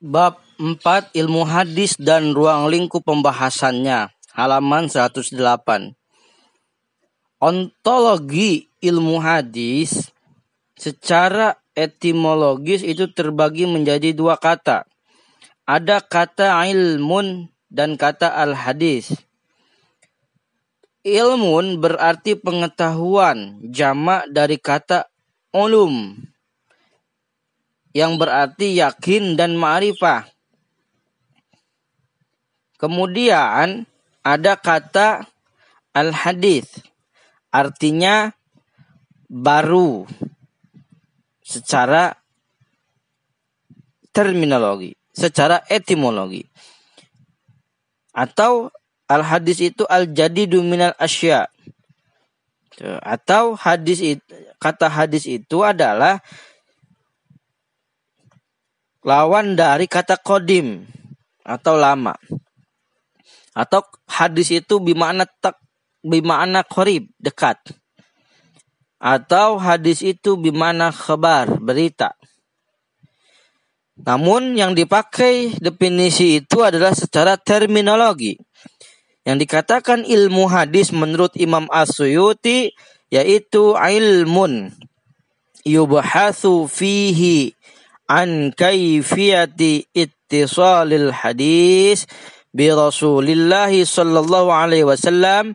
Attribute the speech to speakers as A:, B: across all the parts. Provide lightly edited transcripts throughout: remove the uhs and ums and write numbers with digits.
A: Bab 4 Ilmu Hadis dan Ruang Lingkup Pembahasannya, halaman 108. Ontologi ilmu hadis secara etimologis itu terbagi menjadi dua kata. Ada kata ilmun dan kata al-hadis. Ilmun berarti pengetahuan, jamak dari kata ulum, yang berarti yakin dan ma'rifah. Kemudian ada kata al-hadis, artinya baru secara terminologi, secara etimologi. Atau al-hadis itu al-jadidu minal asya. Atau hadis itu, kata hadis itu adalah lawan dari kata kodim atau lama. Atau hadis itu bima'na qarib, dekat. Atau hadis itu bima'na khabar, berita. Namun yang dipakai definisi itu adalah secara terminologi. Yang dikatakan ilmu hadis menurut Imam As-Suyuti yaitu ilmun yubhatsu fihi an kaifiyati ittisalil hadis bi Rasulillah sallallahu alaihi wasallam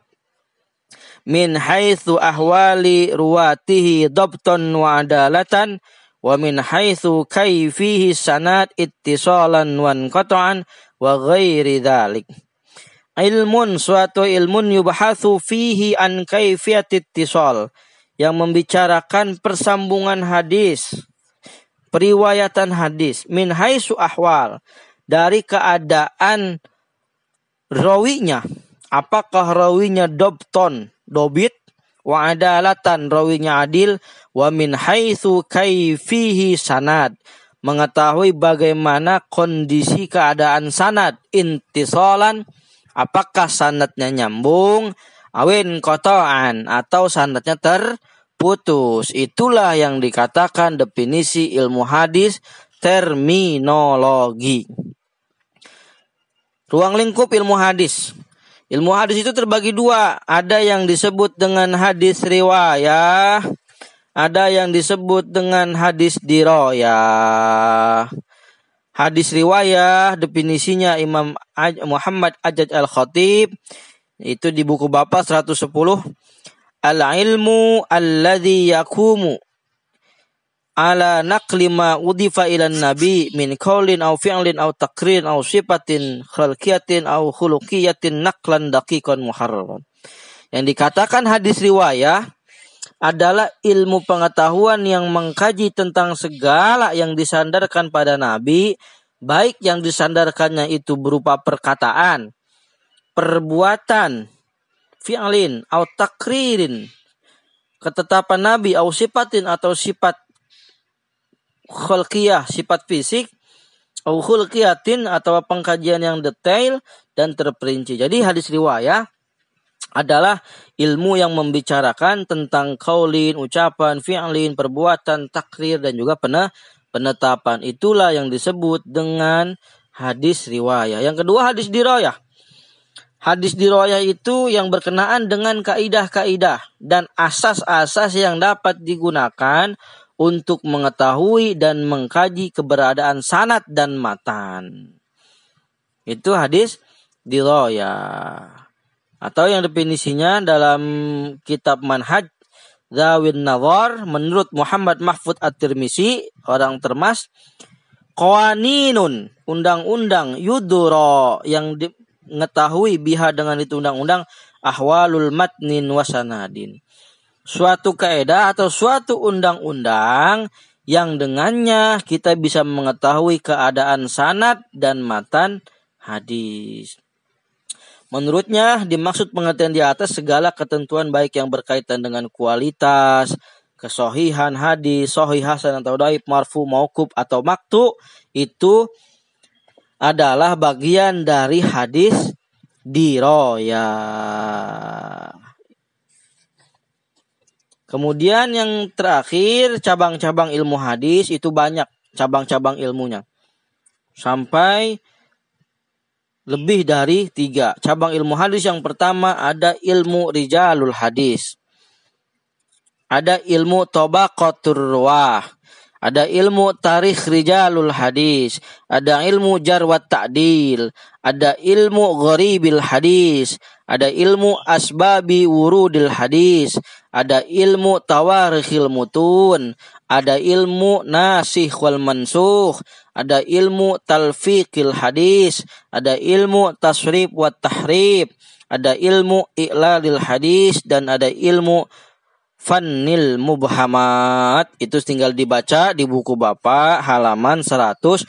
A: min haitsu ahwali ruwatihi dabtan wa adalatan wa min haitsu kaifihi sanad ittisalan wa qat'an wa ghairi dzalik. Ilmun, suatu ilmun yubhatsu fihi an kaifiyati ittisal, yang membicarakan persambungan hadis, periwayatan hadis, min haitsu ahwal, dari keadaan rawinya, apakah rawinya dobton, dobit, wa adalatan, rawinya adil, wa min haitsu kaifihi sanad, mengetahui bagaimana kondisi keadaan sanad, intisalan, apakah sanadnya nyambung, awin qata'an, atau sanadnya terputus. Itulah yang dikatakan definisi ilmu hadis, terminologi. Ruang lingkup ilmu hadis. Ilmu hadis itu terbagi dua. Ada yang disebut dengan hadis riwayah, ada yang disebut dengan hadis dirayah. Hadis riwayah definisinya Imam Muhammad Ajaj Al-Khatib, itu di buku Bapak 110. Al-ilmu alladhi yakumu ala naqli ma udifa ilan nabi min qaulin aw fi'lin aw taqrin aw sifatin khalqiyatin aw khuluqiyatin naqlan daqiqan muharraran. Yang dikatakan hadis riwayah adalah ilmu pengetahuan yang mengkaji tentang segala yang disandarkan pada Nabi, baik yang disandarkannya itu berupa perkataan, perbuatan, fi'lin, atau takririn, ketetapan Nabi, atau sifatin, atau sifat khulqiyah, sifat fisik, atau khulqiyatin, atau pengkajian yang detail dan terperinci. Jadi hadis riwayah adalah ilmu yang membicarakan tentang qaulin, ucapan, fi'lin, perbuatan, takrir, dan juga penetapan. Itulah yang disebut dengan hadis riwayah. Yang kedua hadis dirayah. Hadis dirayah itu yang berkenaan dengan kaidah-kaidah dan asas-asas yang dapat digunakan untuk mengetahui dan mengkaji keberadaan sanad dan matan. Itu hadis dirayah. Atau yang definisinya dalam kitab Manhaj Zawin Nazar menurut Muhammad Mahfud At-Tirmizi, orang Termas, qawaninun, undang-undang, yudura, yang mengetahui biha dengan itu undang-undang, ahwalul matnin wasanadin, suatu kaidah atau suatu undang-undang yang dengannya kita bisa mengetahui keadaan sanad dan matan hadis. Menurutnya dimaksud pengertian di atas segala ketentuan baik yang berkaitan dengan kualitas, kesohihan hadis, sohih hasan atau dhaif, marfu, mauquf atau maktu, itu adalah bagian dari hadis dirayah. Kemudian yang terakhir, cabang-cabang ilmu hadis itu banyak cabang-cabang ilmunya. sampai lebih dari 3. Cabang ilmu hadis yang pertama ada ilmu rijalul hadis. Ada ilmu tabaqatur ruwah. Ada ilmu tarikh rijalul hadis. Ada ilmu jar wa ta'dil. Ada ilmu gharibil hadis. Ada ilmu asbabi wurudil hadis. Ada ilmu tawarikhil mutun. Ada ilmu nasikh wal mansukh. Ada ilmu talfiqil hadis. Ada ilmu tasrif wa tahrif. Ada ilmu i'lalil hadis. Dan ada ilmu Fannil Mubhamat. Itu tinggal dibaca di buku Bapak halaman 114.